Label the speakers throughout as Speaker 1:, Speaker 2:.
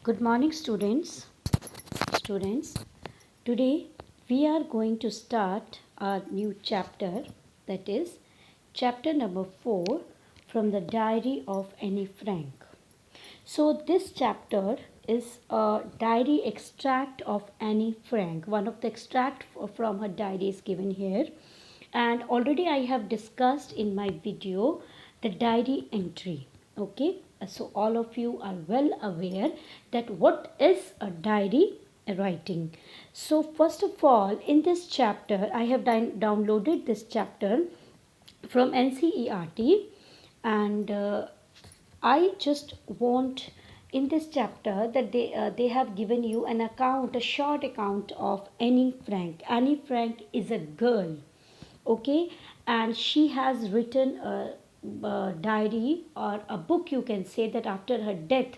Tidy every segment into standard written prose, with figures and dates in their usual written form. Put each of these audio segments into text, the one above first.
Speaker 1: Good morning, students. Today we are going to start our new chapter, that is, chapter number 4 from the Diary of Annie Frank. So, this chapter is a diary extract of Annie Frank. One of the extract from her diary is given here, and already I have discussed in my video the diary entry. Okay, so all of you are well aware that what is a diary writing. So, first of all, in this chapter, I have downloaded this chapter from NCERT, and I just want in this chapter that they have given you an account, a short account of Annie Frank. Annie Frank is a girl, okay, and she has written a diary or a book. You can say that after her death,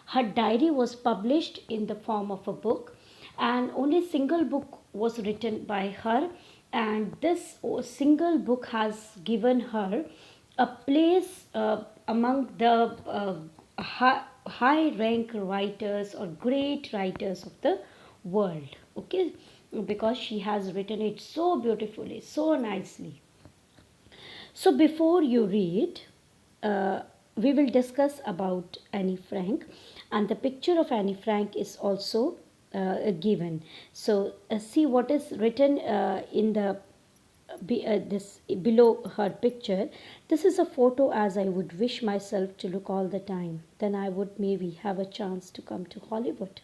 Speaker 1: her diary was published in the form of a book, and only single book was written by her, and this single book has given her a place among the high rank writers or great writers of the world, okay, because she has written it so beautifully, so nicely. So before you read, we will discuss about Annie Frank, and the picture of Annie Frank is also given. So see what is written in the this below her picture. This is a photo as I would wish myself to look all the time. Then I would maybe have a chance to come to Hollywood.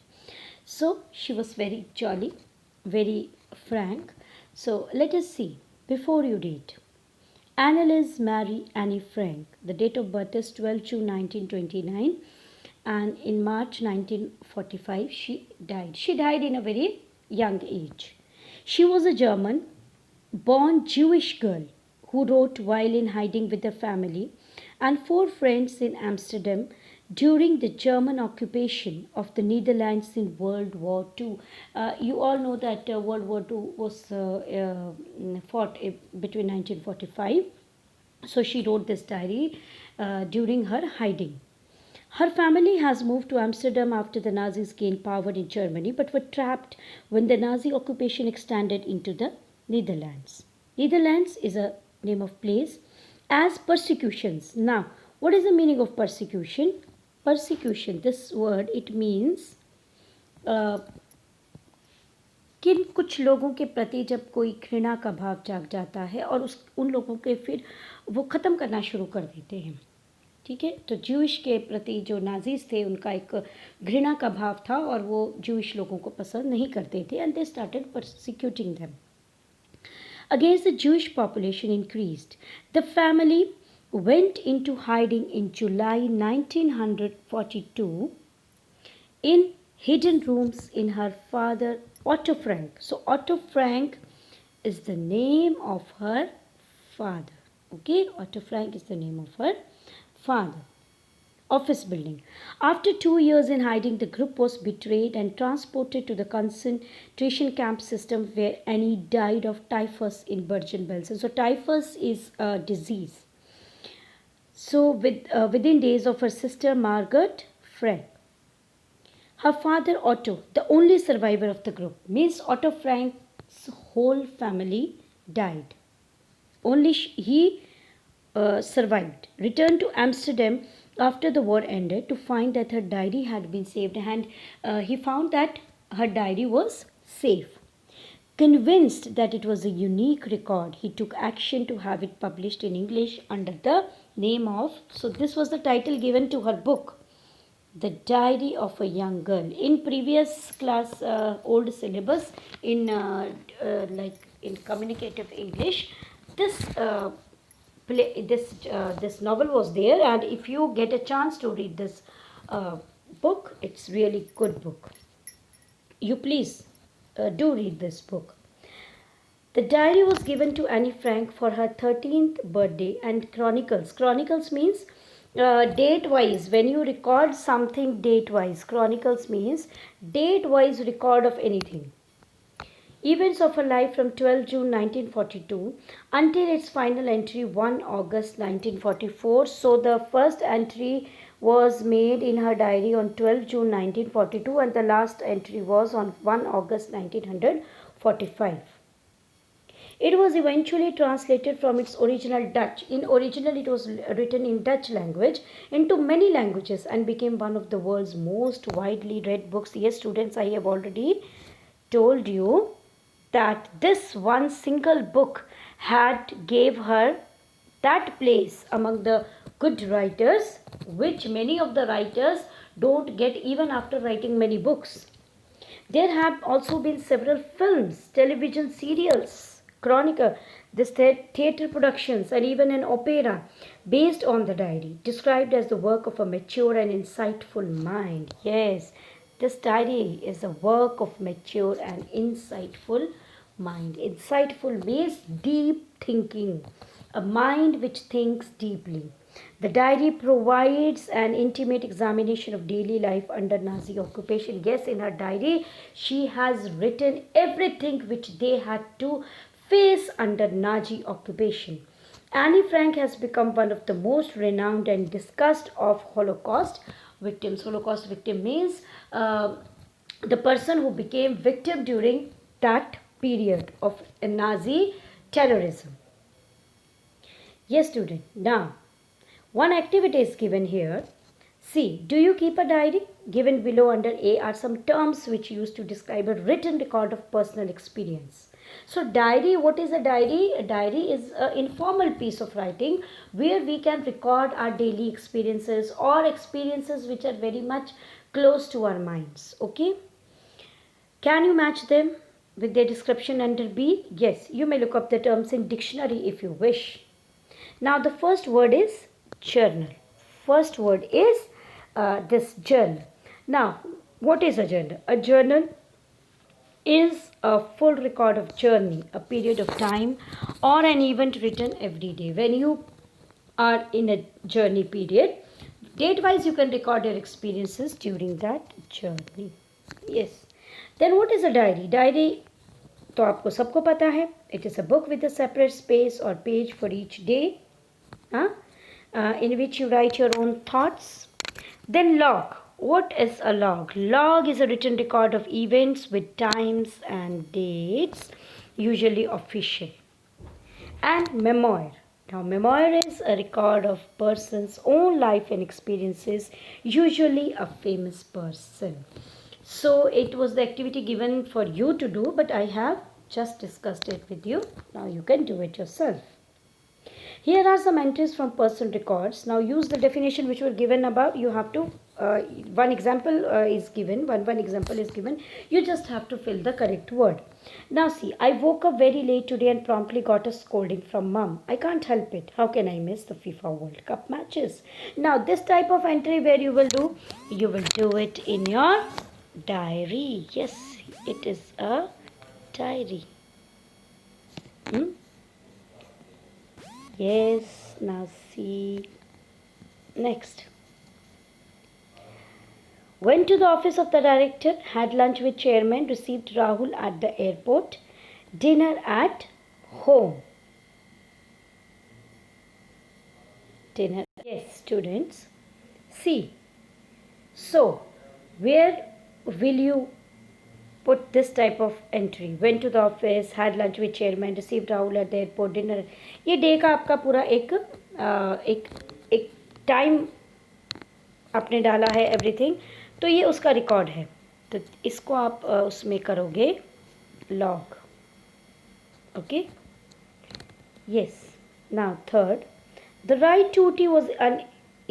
Speaker 1: So she was very jolly, very frank. So let us see before you read. Annalise Mary Annie Frank. The date of birth is 12 June 1929, and in March 1945 she died. She died in a very young age. She was a German born Jewish girl who wrote while in hiding with her family and four friends in Amsterdam during the German occupation of the Netherlands in World War II. You all know that World War II was fought between 1945. So she wrote this diary during her hiding. Her family has moved to Amsterdam after the Nazis gained power in Germany but were trapped when the Nazi occupation extended into the Netherlands. Netherlands is a name of place as persecutions. Now, what is the meaning of persecution? Persecution, this word, it means किन कुछ लोगों के प्रति जब कोई घृणा का भाव जाग जाता है और उन लोगों के फिर वो ख़त्म करना शुरू कर देते हैं. ठीक है, तो ज्यूइश के प्रति जो नाजीज थे उनका एक घृणा का भाव था और वो ज्यूइश लोगों को पसंद नहीं करते थे, and they started persecuting them. Against the Jewish population increased. The family went into hiding in July 1942 in hidden rooms in her father Otto Frank. So Otto Frank is the name of her father. Okay, Otto Frank is the name of her father. Office building. After 2 years in hiding, the group was betrayed and transported to the concentration camp system where Annie died of typhus in Bergen-Belsen. So typhus is a disease. So within days of her sister Margaret Frank. Her father Otto, the only survivor of the group, means Otto Frank's whole family died. Only he survived. Returned to Amsterdam after the war ended to find that her diary had been saved, and he found that her diary was safe. Convinced that it was a unique record, he took action to have it published in English under the name of, so this was the title given to her book, The Diary of a Young Girl. In previous class, old syllabus in like in communicative English, this this novel was there, and if you get a chance to read this book, it's really good book. You please do read this book. The diary was given to Annie Frank for her 13th birthday, and chronicles means date wise. When you record something date wise, chronicles means date wise record of anything. Events of her life from 12 June 1942 until its final entry 1 August 1944. So the first entry was made in her diary on 12 June 1942 and the last entry was on 1 August 1945. It was eventually translated from its original Dutch. In original, it was written in Dutch language into many languages and became one of the world's most widely read books. Yes, students, I have already told you that this one single book had gave her that place among the good writers, which many of the writers don't get even after writing many books. There have also been several films, television serials, chronicle, theatre productions, and even an opera based on the diary, described as the work of a mature and insightful mind. Yes, this diary is a work of mature and insightful mind. Insightful means deep thinking, a mind which thinks deeply. The diary provides an intimate examination of daily life under Nazi occupation. Yes, in her diary, she has written everything which they had to face under Nazi occupation. Anne Frank has become one of the most renowned and discussed of Holocaust victims. Holocaust victim means the person who became victim during that period of Nazi terrorism. Yes, student. Now, one activity is given here. See, do you keep a diary? Given below under A are some terms which used to describe a written record of personal experience. So diary, what is a diary? A diary is an informal piece of writing where we can record our daily experiences or experiences which are very much close to our minds. Okay? Can you match them with their description under B? Yes, you may look up the terms in dictionary if you wish. Now the first word is journal. First word is this journal. Now, what is a journal? A journal is a full record of journey, a period of time or an event written every day. When you are in a journey period, date wise you can record your experiences during that journey. Yes. Then what is a diary? Diary तो आपको सबको पता है. It is a book with a separate space or page for each day, in which you write your own thoughts. Then log. What is a log? Log is a written record of events with times and dates, usually official. And memoir. Now, memoir is a record of person's own life and experiences, usually a famous person. So, it was the activity given for you to do, but I have just discussed it with you. Now, you can do it yourself. Here are some entries from personal records. Now use the definition which were given above. You have to, one example is given, one example is given. You just have to fill the correct word. Now see, I woke up very late today and promptly got a scolding from mom. I can't help it. How can I miss the FIFA World Cup matches? Now this type of entry where you will do it in your diary. Yes, it is a diary. Yes, now see. Next. Went to the office of the director, had lunch with chairman, received Rahul at the airport, dinner at home. Dinner. Yes, students. See. So, where will you put this type of entry? Went to the office, had lunch with chairman, received Rahul at the airport, dinner. ये day का आपका पूरा एक time आपने डाला है everything, तो ये उसका रिकॉर्ड है. तो इसको आप उसमें करोगे log. Okay. Yes. Now third, the ride to Ooty was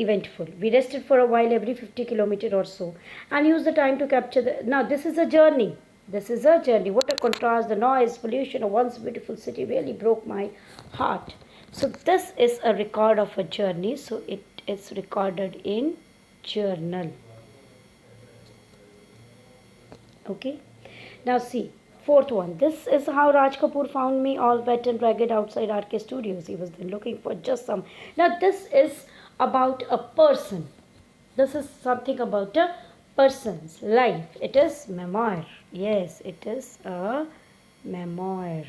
Speaker 1: uneventful. We rested for a while every 50 kilometers or so and used the time to capture the... Now this is a journey. This is a journey. What a contrast. The noise, pollution of once beautiful city really broke my heart. So this is a record of a journey. So it is recorded in journal. Okay. Now see. Fourth one. This is how Raj Kapoor found me all wet and ragged outside RK Studios. He was then looking for just some... Now this is about a person. This is something about a person's life. It is memoir. Yes, it is a memoir.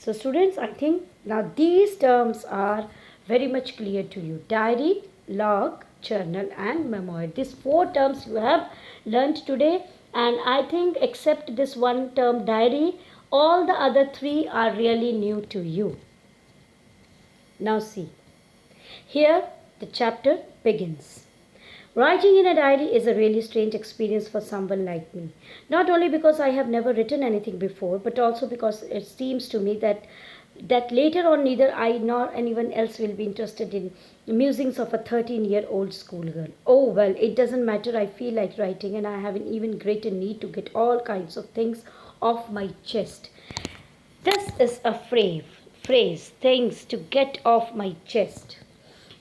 Speaker 1: So students, I think now these terms are very much clear to you. Diary, log, journal and memoir. These four terms you have learnt today, and I think except this one term diary, all the other three are really new to you. Now see, here the chapter begins. Writing in a diary is a really strange experience for someone like me. Not only because I have never written anything before, but also because it seems to me that later on neither I nor anyone else will be interested in the musings of a 13-year-old schoolgirl. Oh well, it doesn't matter. I feel like writing, and I have an even greater need to get all kinds of things off my chest. This is a phrase, things to get off my chest.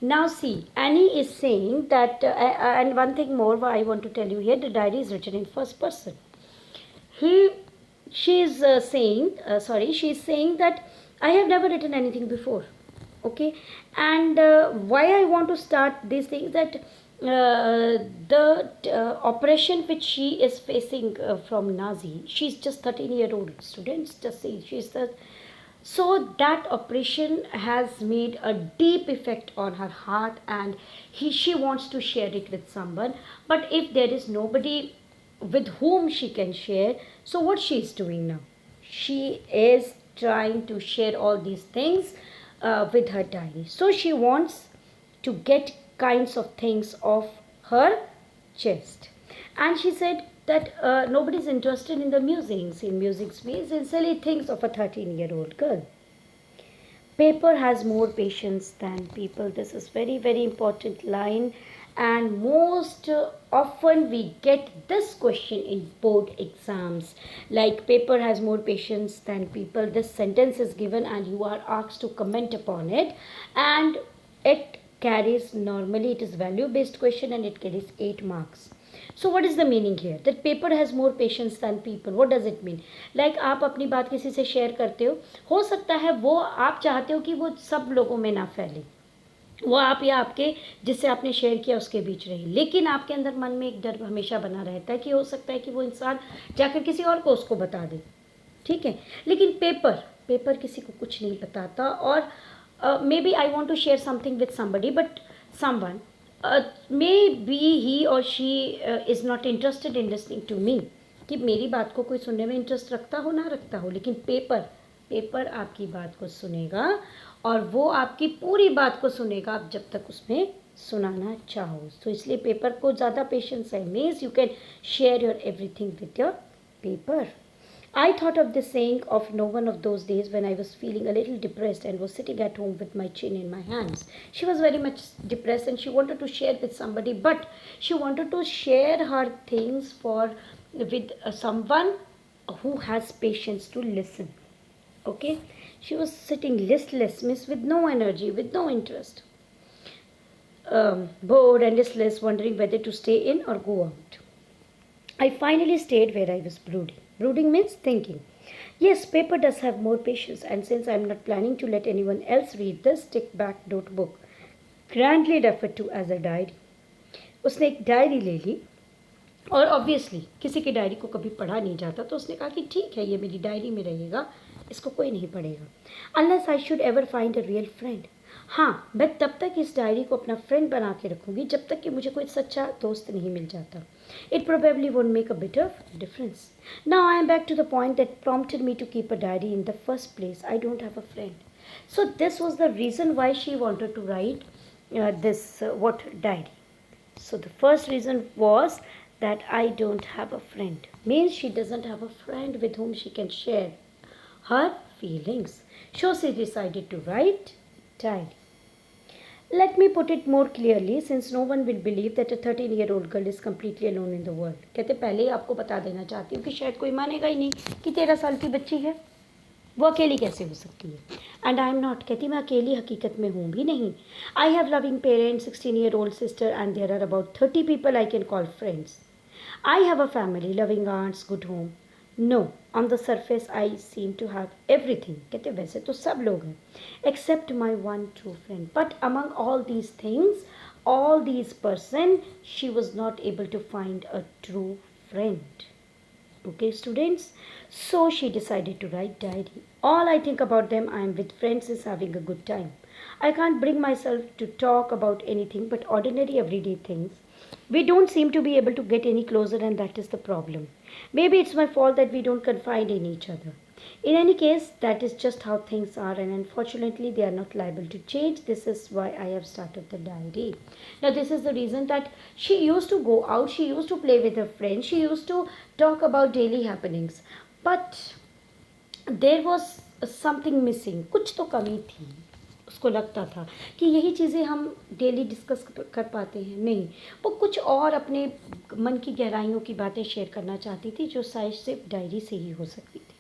Speaker 1: Now see, Annie is saying that, and one thing more I want to tell you here, the diary is written in first person. She is she's saying that I have never written anything before. Okay, and why I want to start these things, that the oppression which she is facing from Nazi, she's just 13-year-old students, just say she's the, so that oppression has made a deep effect on her heart, and she wants to share it with someone. But if there is nobody with whom she can share, so what she is doing now? She is trying to share all these things with her diary. So she wants to get kinds of things off her chest. And she said that nobody's interested in the musings, in music space, in silly things of a 13-year-old girl. Paper has more patience than people. This is very, very important line. And most often we get this question in board exams, like paper has more patience than people. This sentence is given and you are asked to comment upon it, and it carries, normally it is value based question, and it carries 8 marks. So what is the meaning here? That paper has more patience than people. What does it mean? Like आप अपनी बात किसी से share करते हो सकता है वो आप चाहते हो कि वो सब लोगों में ना फैले, वो आप या आपके जिससे आपने शेयर किया उसके बीच रहे, लेकिन आपके अंदर मन में एक डर हमेशा बना रहता है कि हो सकता है कि वो इंसान जाकर किसी और को उसको बता दे, ठीक है। लेकिन पेपर किसी को कुछ नहीं बताता, और maybe I want to share something with somebody, but someone may be he or she is not interested in listening to me, कि मेरी बात को कोई सुनने में इंटरेस्ट रखता हो ना रखता हो, लेकिन पेपर आपकी बात को सुनेगा, और वो आपकी पूरी बात को सुनेगा आप जब तक उसमें सुनाना चाहो। तो इसलिए पेपर को ज़्यादा पेशेंस है, means you can share your everything with your paper. I thought of this saying of no one of those days when I was feeling a little depressed and was sitting at home with my chin in my hands. She was very much depressed and she wanted to share with somebody, but she wanted to share her things with someone who has patience to listen. Okay, she was sitting listless, means with no energy, with no interest, bored and listless, wondering whether to stay in or go out. I finally stayed where I was brooding. Brooding means thinking. Yes, paper does have more patience, and since I am not planning to let anyone else read this stick-back notebook, grandly referred to as a diary, उसने एक diary ले ली, और obviously किसी की diary को कभी पढ़ा नहीं जाता, तो उसने कहा कि ठीक है, ये मेरी डायरी में रहेगा, इसको कोई नहीं पढ़ेगा. Unless I should ever find a real friend. हाँ, मैं तब तक इस डायरी को अपना फ्रेंड बना के रखूँगी जब तक कि मुझे कोई सच्चा दोस्त नहीं मिल जाता. It probably won't make a bit of difference. Now I am back to the point that prompted me to keep a diary in the first place. I don't have a friend. So this was the reason why she wanted to write this diary. So the first reason was that I don't have a friend. Means she doesn't have a friend with whom she can share her feelings. So she decided to write diary. Let me put it more clearly, since no one will believe that a 13-year-old girl is completely alone in the world. कहते पहले ही आपको बता देना चाहती हूँ कि शायद कोई मानेगा ही नहीं कि 13 साल की बच्ची है, वो अकेली कैसे हो सकती है. एंड आई एम नॉट, कहती मैं अकेली हकीकत में हूँ भी नहीं. I have loving parents, 16-year-old sister, and there are about 30 people I can call friends. I have a family, loving aunts, good home. No, on the surface I seem to have everything. कहते वैसे तो सब लोग हैं, except my one true friend. But among all these things, all these person, she was not able to find a true friend. Okay, students. So she decided to write diary. All I think about them, I am with friends, is having a good time. I can't bring myself to talk about anything but ordinary everyday things. We don't seem to be able to get any closer, and that is the problem. Maybe it's my fault that we don't confide in each other. In any case, that is just how things are, and unfortunately, they are not liable to change. This is why I have started the diary. Now, this is the reason that she used to go out, she used to play with her friends, she used to talk about daily happenings, but there was something missing, कुछ तो कमी थी. उसको लगता था कि यही चीज़ें हम डेली डिस्कस कर पाते हैं, नहीं, वो कुछ और अपने मन की गहराइयों की बातें शेयर करना चाहती थी जो शायद सिर्फ डायरी से ही हो सकती थी.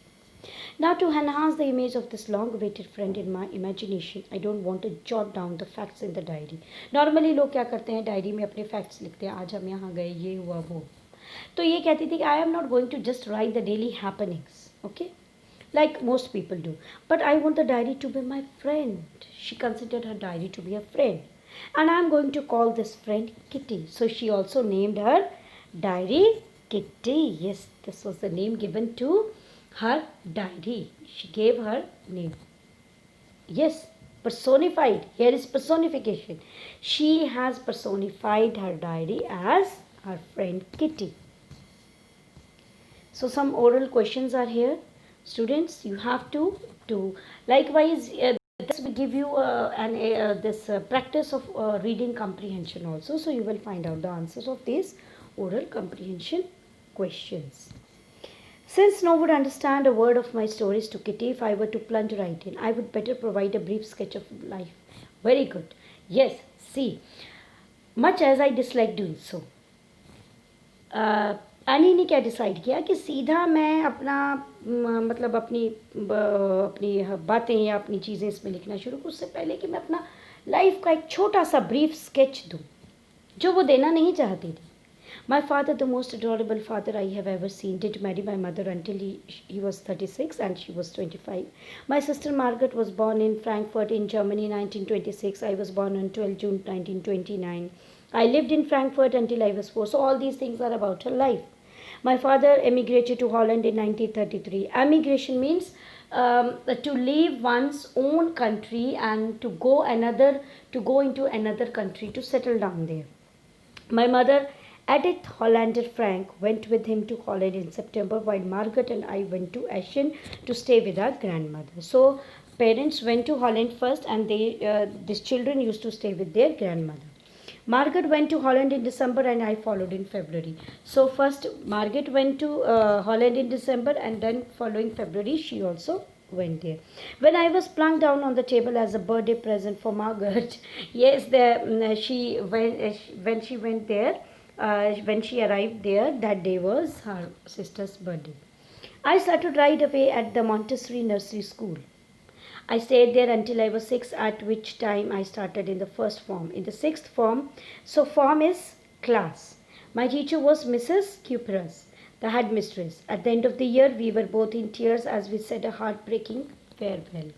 Speaker 1: Now, to enhance the image of this long-awaited friend in my imagination, I don't want to jot down the facts in the diary. Normally लोग क्या करते हैं, डायरी में अपने फैक्ट्स लिखते हैं, आज हम यहाँ गए, ये हुआ वो. तो ये कहती थी कि I am not going to just write the daily happenings, okay, like most people do, but I want the diary to be my friend. She considered her diary to be a friend, and I am going to call this friend Kitty. So she also named her diary Kitty. Yes, this was the name given to her diary. She gave her name. Yes, personified. Here is personification. She has personified her diary as her friend Kitty. So some oral questions are here. Students, you have to do likewise. This will give you this practice of reading comprehension also. So you will find out the answers of these oral comprehension questions. Since no one would understand a word of my stories to Kitty if I were to plunge right in, I would better provide a brief sketch of life. Very good. Yes, see, much as I dislike doing so, any ने क्या decide किया कि सीधा मैं अपना मतलब अपनी बातें या अपनी चीज़ें इसमें लिखना शुरू करूँ, उससे पहले कि मैं अपना लाइफ का एक छोटा सा ब्रीफ स्केच दूँ, जो वो देना नहीं चाहती थी. My father, the most adorable father I have ever seen, did marry my mother until he was 36 and she was 25. My sister Margaret was born in Frankfurt in Germany in 1926. I was born on 12 June 1929. I lived in Frankfurt until I was 4. So all these things are about her life. My father emigrated to Holland in 1933. Emigration means to leave one's own country and to go into another country to settle down there. My mother, Edith Hollander Frank, went with him to Holland in September, while Margaret and I went to Eschen to stay with our grandmother. So parents went to Holland first, and these children used to stay with their grandmother. Margaret went to Holland in December and I followed in February. So first Margaret went to Holland in December, and then following February she also went there. When I was plunked down on the table as a birthday present for Margaret, yes, when she went there, when she arrived there, that day was her sister's birthday. I started right away at the Montessori nursery school. I stayed there until I was 6, at which time I started in the first form. In the sixth form, so form is class. My teacher was Mrs. Cupras, the headmistress. At the end of the year, we were both in tears as we said a heartbreaking farewell.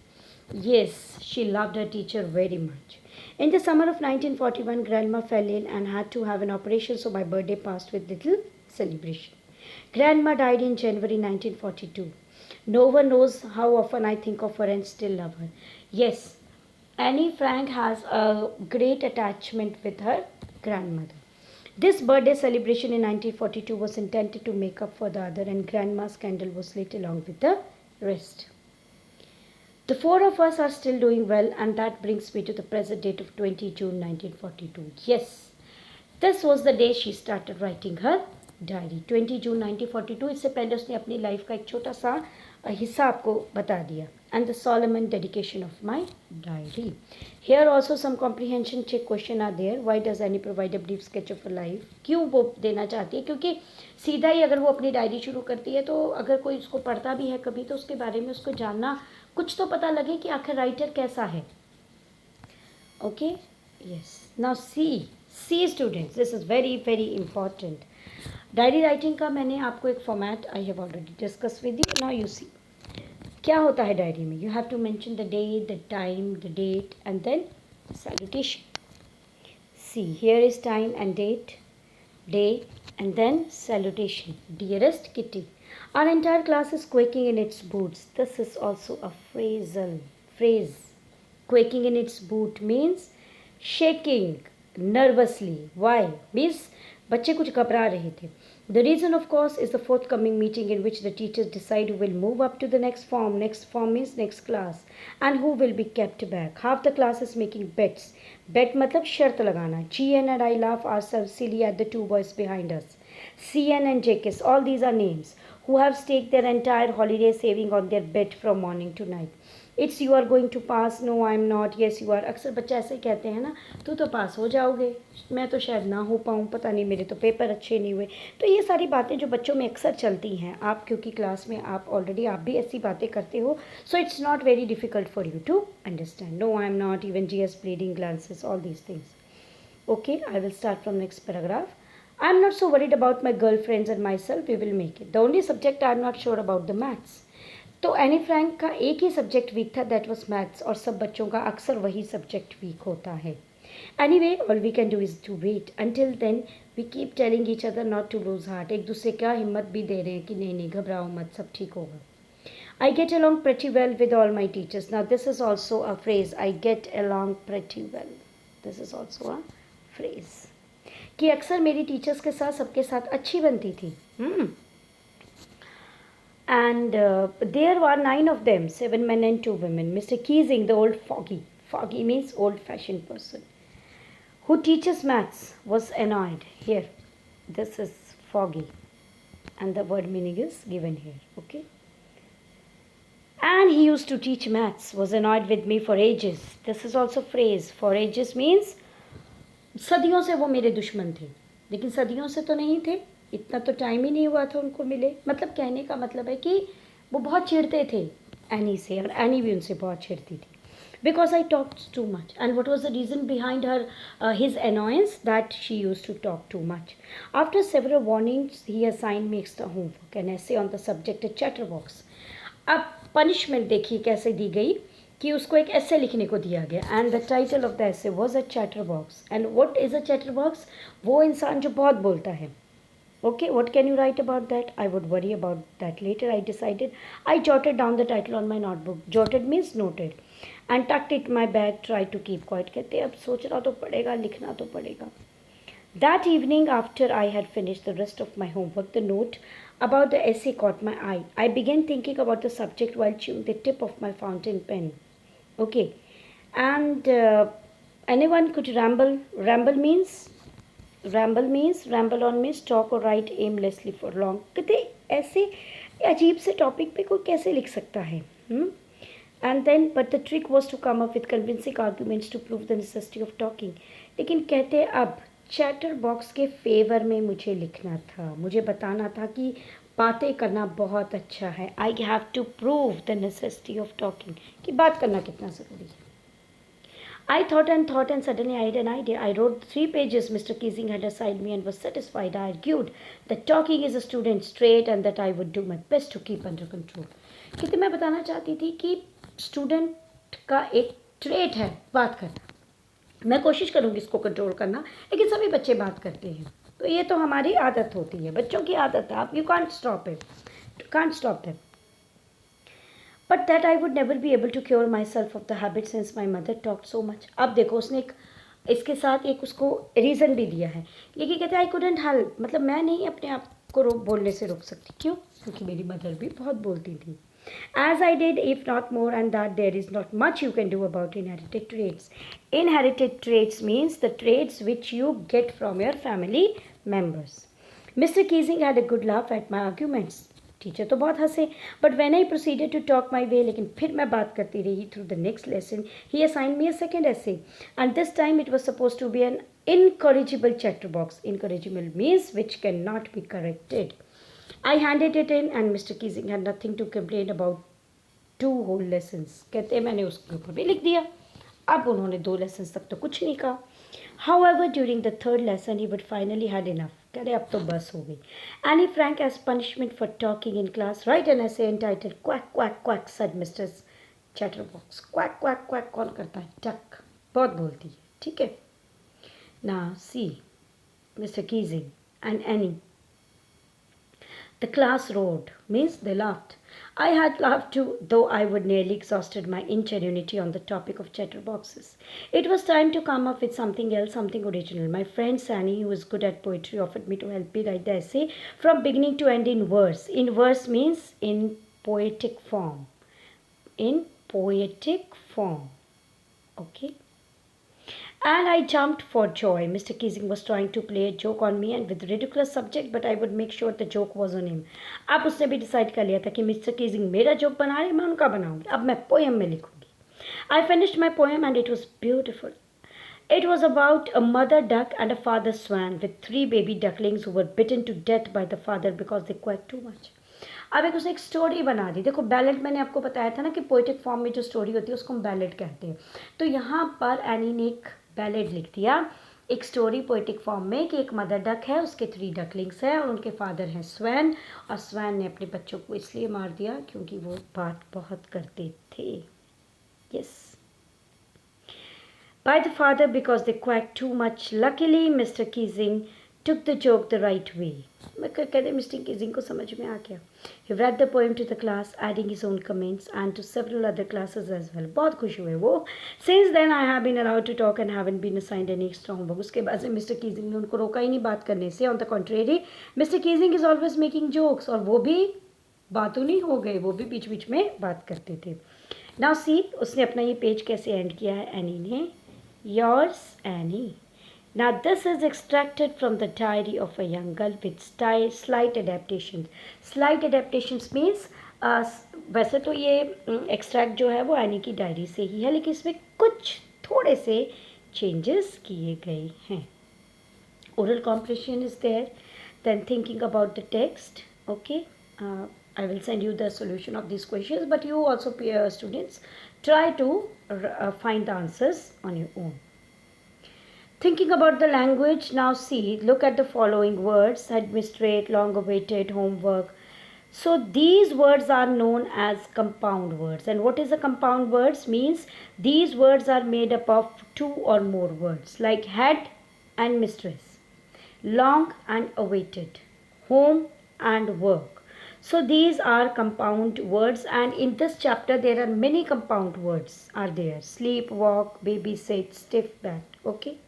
Speaker 1: Yes, she loved her teacher very much. In the summer of 1941, Grandma fell ill and had to have an operation, so my birthday passed with little celebration. Grandma died in January 1942. No one knows how often I think of her and still love her. Yes, Annie Frank has a great attachment with her grandmother. This birthday celebration in 1942 was intended to make up for the other, and Grandma's candle was lit along with the rest. The four of us are still doing well, and that brings me to the present date of 20 June 1942. Yes, this was the day she started writing her diary. 20 जून 1942. इससे पहले उसने अपनी life का एक छोटा सा हिस्सा आपको बता दिया. And the solemn dedication of my diary. Here also some comprehension check question are there. Why does Annie provide a brief sketch of her life? क्यों वो देना चाहती है? क्योंकि सीधा ही अगर वो अपनी डायरी शुरू करती है तो अगर कोई उसको पढ़ता भी है कभी तो उसके बारे में उसको जानना कुछ तो पता लगे कि आखिर राइटर कैसा है. Okay? Yes. Now see students, this is very very important. Diary writing का मैंने आपको एक format I have already discuss with you. Now you see क्या होता है डायरी में. You have to mention the day, the time, the date and then salutation. See here is time and date, day and then salutation. Dearest Kitty, Our entire class is quaking in its boots. This is also a phrasal phrase. Quaking in its boot means shaking nervously. Why? Means बच्चे कुछ घबरा रहे थे. The reason, of course, is the forthcoming meeting in which the teachers decide who will move up to the next form. Next form means next class, and who will be kept back. Half the class is making bets. Bet मतलब शर्त लगाना. GN and I laugh ourselves silly at the two boys behind us. CN and JKS, all these are names, who have staked their entire holiday saving on their bet from morning to night. It's you are going to pass, no I am not, yes you are. अक्सर बच्चे ऐसे कहते हैं ना, तू तो पास हो जाओगे, मैं तो शायद ना हो पाऊँ, पता नहीं मेरे तो पेपर अच्छे नहीं हुए. तो ये सारी बातें जो बच्चों में अक्सर चलती हैं, आप क्योंकि क्लास में आप ऑलरेडी आप भी ऐसी बातें करते हो, so it's not very difficult for you to understand. No I am not, even GS bleeding glances, all these things. Okay, I will start from next paragraph. I am not so worried about my girlfriends and myself, we will make it. The only subject I am not sure about the maths. तो Anne Frank का एक ही subject weak था, that was maths, और सब बच्चों का अक्सर वही सब्जेक्ट वीक होता है. Anyway all we can do is to wait. Until then we keep telling each other not to lose heart. एक दूसरे क्या हिम्मत भी दे रहे हैं कि नहीं नहीं घबराओ मत, सब ठीक होगा. I get along pretty well with all my teachers. Now this is also a phrase. I get along pretty well. This is also a phrase. कि अक्सर मेरी टीचर्स के साथ सबके साथ अच्छी बनती थी. And there were 9 of them, 7 men and 2 women. Mr. Keesing, the old foggy means old-fashioned person, who teaches maths, was annoyed. Here, this is foggy, and the word meaning is given here, okay? And he used to teach maths, was annoyed with me for ages. This is also phrase. For ages means सदियों से वो मेरे दुश्मन थे, लेकिन सदियों से तो नहीं थे, इतना तो टाइम ही नहीं हुआ था उनको मिले. मतलब कहने का मतलब है कि वो बहुत चिढ़ते थे एनी से, और एनी भी उनसे बहुत चिढ़ती थी. Because I talk too much. And what was the reason behind her his annoyance? That she use to talk too much. After several warnings he assign me extra homework and essay on the subject chatter box. अब punishment देखिए कैसे दी गई कि उसको एक ऐसे लिखने को दिया गया. And the title of the essay was a chatter box. And what is a chatter box? वो इंसान जो बहुत बोलता है. Okay, what can you write about that? I would worry about that later, I decided. I jotted down the title on my notebook. Jotted means noted. And tucked it in my bag, tried to keep quiet. कहते अब सोचना तो पड़ेगा, लिखना तो पड़ेगा. That evening, after I had finished the rest of my homework, the note about the essay caught my eye. I began thinking about the subject while chewing the tip of my fountain pen. Okay. And anyone could ramble. Ramble on means talk or write aimlessly for long. कहते ऐसे अजीब से topic पे कोई कैसे लिख सकता है. And then but the trick was to come up with convincing arguments to prove the necessity of talking. लेकिन कहते अब चैटर बॉक्स के फेवर में मुझे लिखना था, मुझे बताना था कि बातें करना बहुत अच्छा है. I have to prove the necessity of talking, कि बात करना कितना ज़रूरी है. I thought and suddenly I had an idea. I wrote 3 pages. Mr. Keesing had assigned me and was satisfied. I argued that talking is a student's trait and that I would do my best to keep under control. क्योंकि मैं बताना चाहती थी कि student का एक trait है बात करना. मैं कोशिश करूँगी इसको कंट्रोल करना, लेकिन सभी बच्चे बात करते हैं, तो ये तो हमारी आदत होती है, बच्चों की आदत है. आप you can't stop them. But that I would never be able to cure myself of the habit since my mother talked so much. अब देखो उसने इसके साथ एक उसको रीज़न भी दिया है, लेकिन कहते हैं आई couldn't help, मतलब मैं नहीं अपने आप को बोलने से रोक सकती. क्यों? क्योंकि मेरी मदर भी बहुत बोलती थी. As I did, if not more, and that there is not much you can do about inherited traits. Inherited traits means the traits which you get from your family members. Mr. Keesing had a good laugh at my arguments. Teacher तो बहुत हंसे. But when I proceeded to talk my way, लेकिन फिर मैं बात करती रही through the next lesson. He assigned me a second essay and this time it was suppose to be an incorrigible chatter box. Incorrigible means which can not be corrected. I handed it in and mister Keating had nothing to complain about 2 whole lessons. कहते हैं मैंने उसके ऊपर भी लिख दिया. अब उन्होंने 2 लेसन्स तक तो कुछ नहीं कहा. However, during the 3rd lesson, he would finally had enough. कहते अब तो बस हो गई. And he Frank, as punishment for talking in class, write an essay entitled "Quack Quack Quack," said Mr. Chatterbox. Quack Quack Quack कौन करता है? Duck. बहुत बोलती है. ठीक है. Now see, Mr. Keesing and Annie. The class roared, means they laughed. I had laughed too, though I would nearly exhausted my ingenuity on the topic of chatterboxes. It was time to come up with something else, something original. My friend Sani, who was good at poetry, offered me to help me write the essay from beginning to end in verse. In verse means in poetic form. In poetic form. Okay. And I jumped for joy. Mr. Keesing was trying to play a joke on me and with ridiculous subject, but I would make sure the joke was on him. अब उसने भी decide कर लिया था कि mister Keesing मेरा joke बना रहे, मैं उनका बनाऊंगी. अब मैं पोएम में लिखूंगी. I finished my poem and it was beautiful. It was about a mother duck and a father swan with 3 baby ducklings who were bitten to death by the father because they quacked too much. अब एक उसने एक story बना दी. देखो ballot मैंने आपको बताया था ना कि पोइटिक फॉर्म में जो स्टोरी होती है उसको हम बैलेट कहते हैं. तो यहाँ पर एनी ने एक बैलेट लिख दिया एक स्टोरी पोइटिक फॉर्म में कि एक मदर डक है, उसके 3 डकलिंग्स हैं और उनके फादर हैं स्वैन, और स्वैन ने अपने बच्चों को इसलिए मार दिया क्योंकि वो बात बहुत करते थे. Yes. By the father because they quacked too much. Luckily, Mr. Keesing took the joke the right way. मैं कहते मिस्टर कीजिंग को समझ में आ गया. He read the poem to the class, adding his own comments and to several other classes as well. बहुत खुश हुए वो. Since then I have been allowed to talk and haven't been assigned any extra homework. उसके बाद से mister Keesing ने उनको रोका ही नहीं बात करने से. On the contrary, Mr. Keesing is always making jokes. और वो भी बातों नहीं हो गए, वो भी बीच बीच में बात करते थे. Now see, उसने अपना ये पेज कैसे एंड किया है एनी ने. Yours, Annie. Now this is extracted from the diary of a young girl with slight adaptations. Slight adaptations means वैसे तो ये एक्सट्रैक्ट जो है वो एनी की डायरी से ही है, लेकिन इसमें कुछ थोड़े से चेंजेस किए गए हैं. Oral comprehension is there. Then thinking about the text. Okay. I will send you the solution of these questions, but you also, students, try to find the answers on your own. Thinking about the language, now see, look at the following words: administrate, long awaited, homework. So these words are known as compound words. And what is a compound words? Means these words are made up of 2 or more words, like head and mistress, long and awaited, home and work. So these are compound words, and in this chapter there are many compound words are there: sleep, walk, babysit, stiff back. Okay.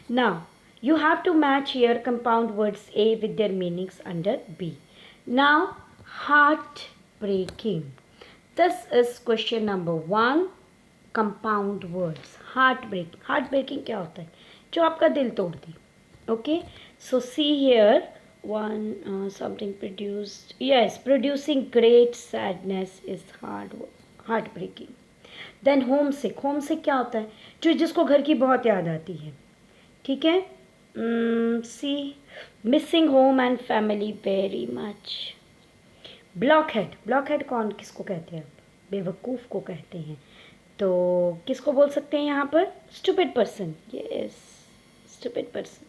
Speaker 1: Now you have to match here compound words A with their meanings under B. Now heartbreaking. This is question number 1. Compound words. Heartbreaking. Heartbreaking क्या होता है? जो आपका दिल तोड़ दे. Okay. So see here. One something produced. Yes, producing great sadness is heartbreaking. Then homesick. Homesick क्या होता है? जो जिसको घर की बहुत याद आती है. ठीक है. See, missing home and family very much. Blockhead. Blockhead कौन किसको कहते हैं? बेवकूफ़ को कहते हैं. तो किसको बोल सकते हैं यहाँ पर? Stupid person. Yes, stupid person.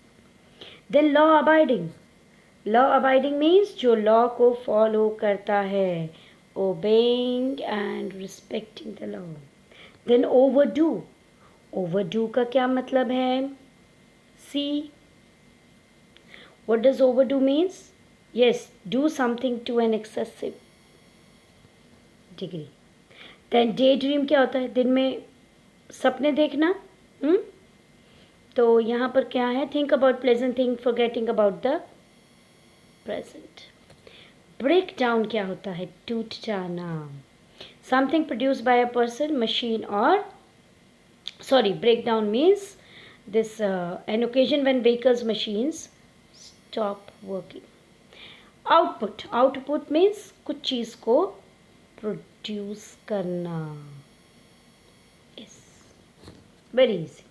Speaker 1: Then law abiding. Law abiding means जो लॉ को फॉलो करता है. Obeying and respecting the law. Then overdo. Overdo का क्या मतलब है? See, what does overdo means? Yes, do something to an excessive degree. Then day dream क्या होता है? दिन में सपने देखना. तो यहाँ पर क्या है? Think about pleasant thing, forgetting about the present. Break down क्या होता है? टूट जाना. Something produce by a person, machine और break down means this an occasion when vehicles, machines stop working. Output means कुछ चीज को प्रोड्यूस करना. Yes, very easy.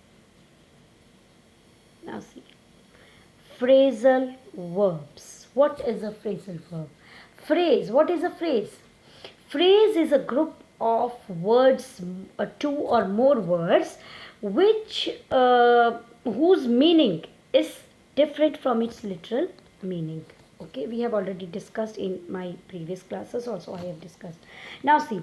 Speaker 1: Now see, phrasal verbs. What is a phrasal verb? Phrase. What is a phrase? Phrase is a group of words, 2 or more words, which whose meaning is different from its literal meaning. Okay, we have already discussed in my previous classes. Also, I have discussed. Now see,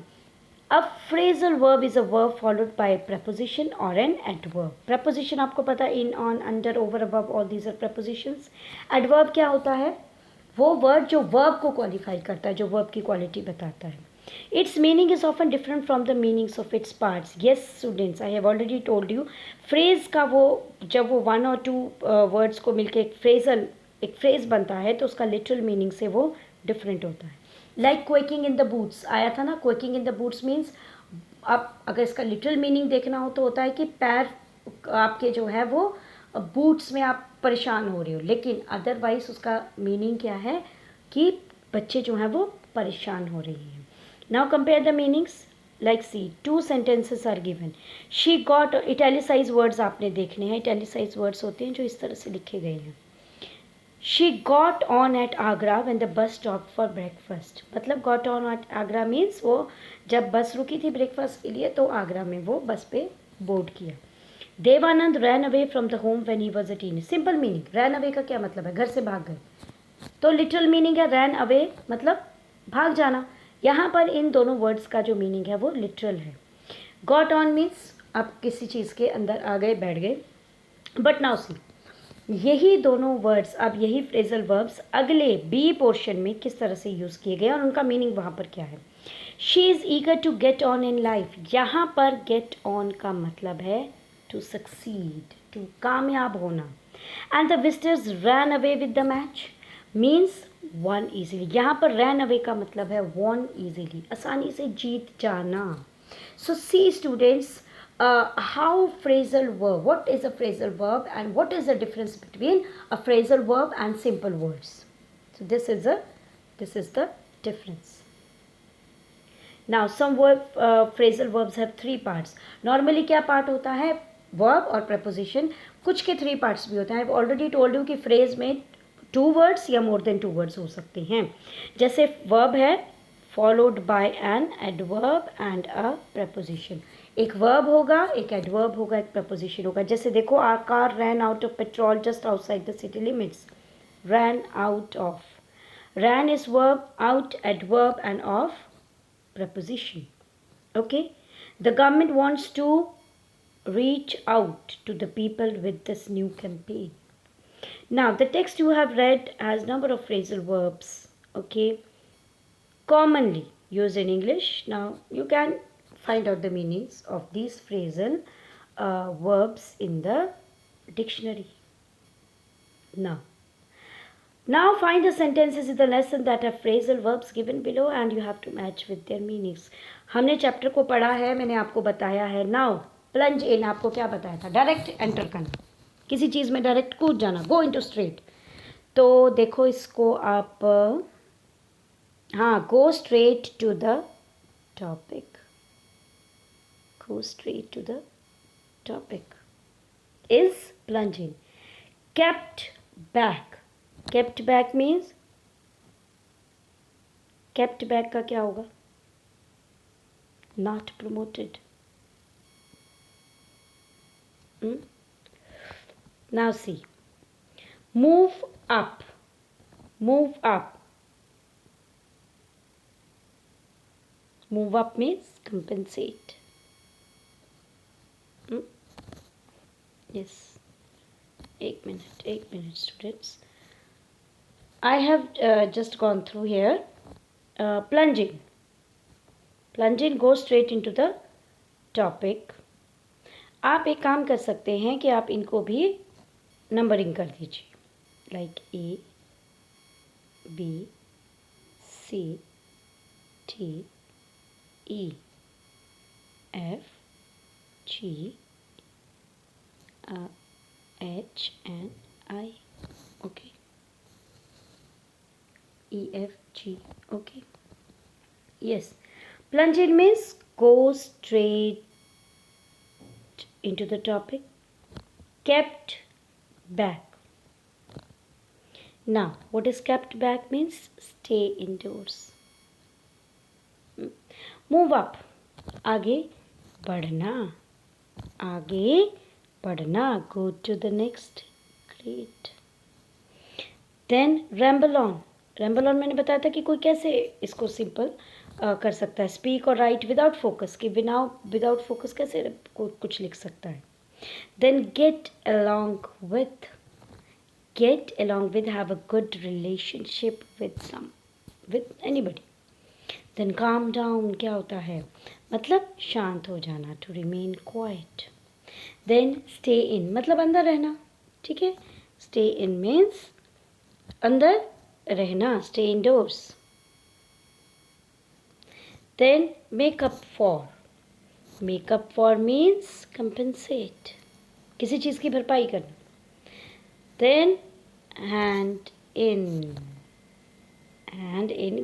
Speaker 1: a phrasal verb is a verb followed by a preposition or an adverb. Preposition आपको पता in, on, under, over, above, all these are prepositions. Adverb क्या होता है? वो word जो verb को qualify करता है, जो वर्ब की क्वालिटी बताता है. It's meaning is often different from the meanings of its parts. Yes students, I have already told you, phrase का वो जब वो 1 और 2 वर्ड्स को मिलकर एक फ्रेज बनता है तो उसका लिटरल मीनिंग से वो डिफरेंट होता है. लाइक क्वेकिंग इन द बूट्स आया था ना. क्वेकिंग इन द बूट्स मीन्स, आप अगर इसका लिटरल मीनिंग देखना हो तो होता है कि पैर आपके जो है वो बूट्स में आप परेशान हो रहे हो. लेकिन अदरवाइज उसका मीनिंग क्या है कि बच्चे जो हैं वो परेशान हो रही हैं. Now compare the meanings. Like see, 2 sentences are given. She got, italicise words आपने देखने हैं. इटैलिसाइज वर्ड्स होते हैं जो इस तरह से लिखे गए हैं. She got on at Agra when the bus stop for breakfast. मतलब got on at Agra means वो जब बस रुकी थी ब्रेकफास्ट के लिए तो आगरा में वो बस पे बोर्ड किया. Devanand ran away from the home when he was a tin. Simple meaning. Ran away का क्या मतलब है? घर से भाग गए. तो लिटरल मीनिंग है रैन अवे मतलब भाग जाना. यहाँ पर इन दोनों वर्ड्स का जो मीनिंग है वो लिटरल है. गॉट ऑन मीन्स आप किसी चीज़ के अंदर आ गए, बैठ गए. बट नाउ सी, यही दोनों वर्ड्स, अब यही फ्रेजल वर्ब्स अगले बी पोर्शन में किस तरह से यूज़ किए गए और उनका मीनिंग वहाँ पर क्या है. She is eager to get on in life. यहाँ पर गेट ऑन का मतलब है टू सक्सीड, टू कामयाब होना. And the visitors ran away with the match means one easily. यहाँ पर रैन अवे का मतलब है वन ईजिली, आसानी से जीत जाना. सो सी students, how phrasal verb, what is a phrasal verb and what is the difference between a phrasal verb and simple words. So this is the difference. Now some phrasal verbs have 3 parts. Normally क्या part होता है? Verb और preposition. कुछ के 3 parts भी होते हैं. I've already told you कि phrase में 2 words या more than 2 words हो सकते हैं. जैसे verb है followed by an adverb and a preposition. एक verb होगा, एक adverb होगा, एक preposition होगा. जैसे देखो, our car ran out of petrol just outside the city limits. Ran out of. Ran is verb, out adverb and of preposition. Okay. The government wants to reach out to the people with this new campaign. Now the text you have read has number of phrasal verbs. Okay. Commonly used in English. Now you can find out the meanings of these phrasal verbs in the dictionary. Now find the sentences in the lesson that have phrasal verbs given below and you have to match with their meanings. हमने chapter को पढ़ा है, मैंने आपको बताया है. Now plunge इन, आपको क्या बताया था? डायरेक्ट एंटर करना, किसी चीज़ में डायरेक्ट कूद जाना, गो इनटू स्ट्रेट. तो देखो इसको आप, हाँ, go straight to the topic. Go straight to the topic is plunging. Kept back. Kept back means, kept back का क्या होगा? Not promoted. Now see, move up. Move up. Move up means compensate. Yes, एक minute students. I have just gone through here. Plunging. Plunging goes straight into the topic. आप एक काम कर सकते हैं कि आप इनको भी नंबरिंग कर दीजिए. Like A, B, C, T, E, F, G, H and I. Okay. E, F, G. Okay. Yes. Plunge in means go straight into the topic. Kept back. Now, what is kept back means? Stay indoors. Move up. आगे बढ़ना. आगे बढ़ना. Go to the next grade. Then ramble on. Ramble on मैंने बताया था कि कोई कैसे इसको सिंपल कर सकता है. Speak और write without focus. कि बिना without focus कैसे कुछ लिख सकता है. Then get along with. get along with, have a good relationship with anybody. Then calm down क्या होता है, मतलब शांत हो जाना, to remain quiet. Then stay in मतलब अंदर रहना, ठीक है. Stay in means अंदर रहना, stay indoors. Then make up for means compensate, किसी चीज़ की भरपाई करना. Then hand in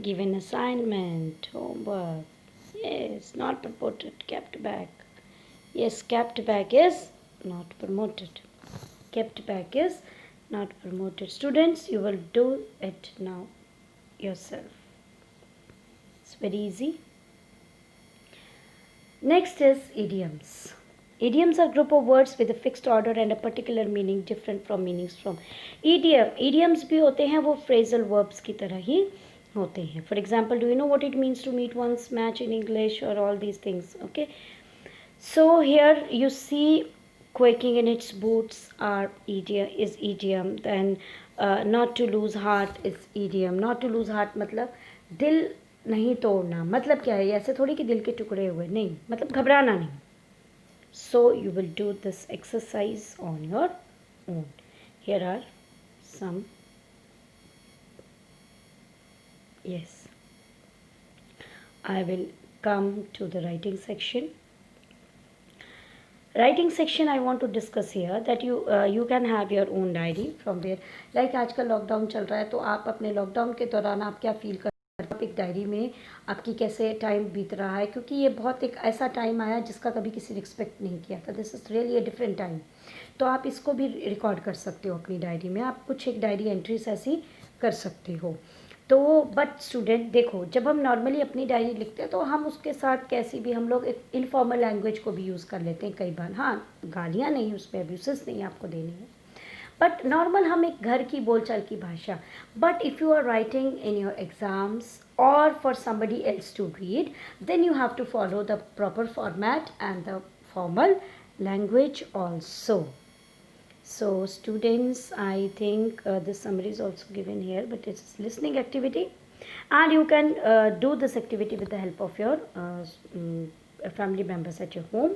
Speaker 1: given assignment, homework. Yes, not promoted, kept back. Yes, kept back is not promoted. Kept back is not promoted. Students, you will do it now yourself. It's very easy. Next is idioms. Idioms are group of words with a fixed order and a particular meaning different from meanings from idiom. Idioms भी होते हैं वो phrasal verbs की तरह ही होते हैं. For example, do you know what it means to meet one's match in English or all these things? Okay. So here you see quaking in its boots is idiom. Then not to lose heart is idiom. Not to lose heart मतलब दिल नहीं तोड़ना. मतलब क्या है, ऐसे थोड़ी कि दिल के टुकड़े हुए, नहीं, मतलब घबराना नहीं. So you will do this exercise on your own. Here are some. Yes, I will come to the writing section. Writing section I want to discuss here that you can have your own diary from where, like आजकल lockdown चल रहा है, तो आप अपने lockdown के दौरान आप क्या फील कर, आप एक डायरी में आपकी कैसे टाइम बीत रहा है, क्योंकि ये बहुत एक ऐसा टाइम आया जिसका कभी किसी ने एक्सपेक्ट नहीं किया था. This is really a different time. तो आप इसको भी रिकॉर्ड कर सकते हो अपनी डायरी में. आप कुछ एक डायरी एंट्रीज ऐसी कर सकते हो. तो बट स्टूडेंट देखो, जब हम नॉर्मली अपनी डायरी लिखते हैं तो हम उसके साथ कैसी भी हम लोग एक इनफॉर्मल लैंग्वेज को भी यूज़ कर लेते हैं कई बार. हाँ, गालियाँ नहीं, उसमें अब्यूसेस नहीं आपको देनी है, बट नॉर्मल हम एक घर की बोलचाल की भाषा. But if you are writing in your exams or for somebody else to read, then you have to follow the proper format and the formal language also. So students, I think this summary is also given here, but it's listening activity, and you can do this activity with the help of your family members at your home.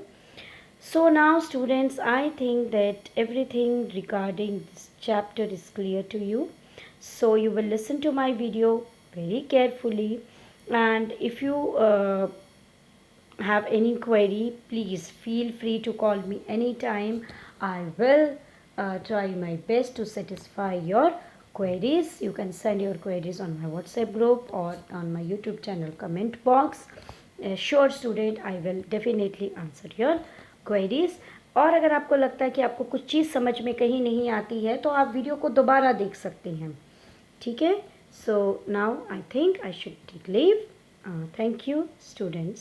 Speaker 1: So now students, I think that everything regarding this chapter is clear to you. So you will listen to my video very carefully, and if you have any query, please feel free to call me anytime. I will try my best to satisfy your queries. You can send your queries on my WhatsApp group or on my YouTube channel comment box. Sure student, I will definitely answer your queries. और अगर आपको लगता है कि आपको कुछ चीज़ समझ में कहीं नहीं आती है तो आप वीडियो को दोबारा देख सकते हैं, ठीक है. So now I think I should take leave. Thank you students.